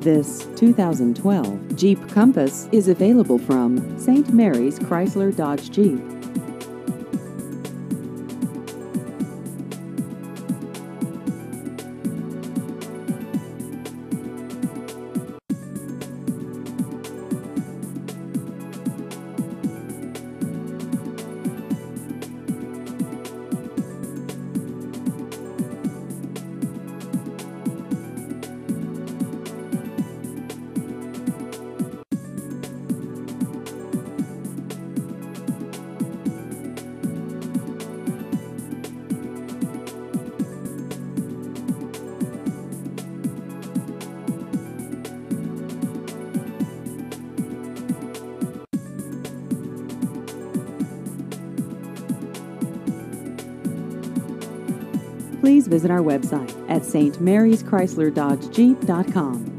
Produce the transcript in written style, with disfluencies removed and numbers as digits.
This 2012 Jeep Compass is available from St. Mary's Chrysler Dodge Jeep. Please visit our website at stmaryschrysler.dodgejeep.com.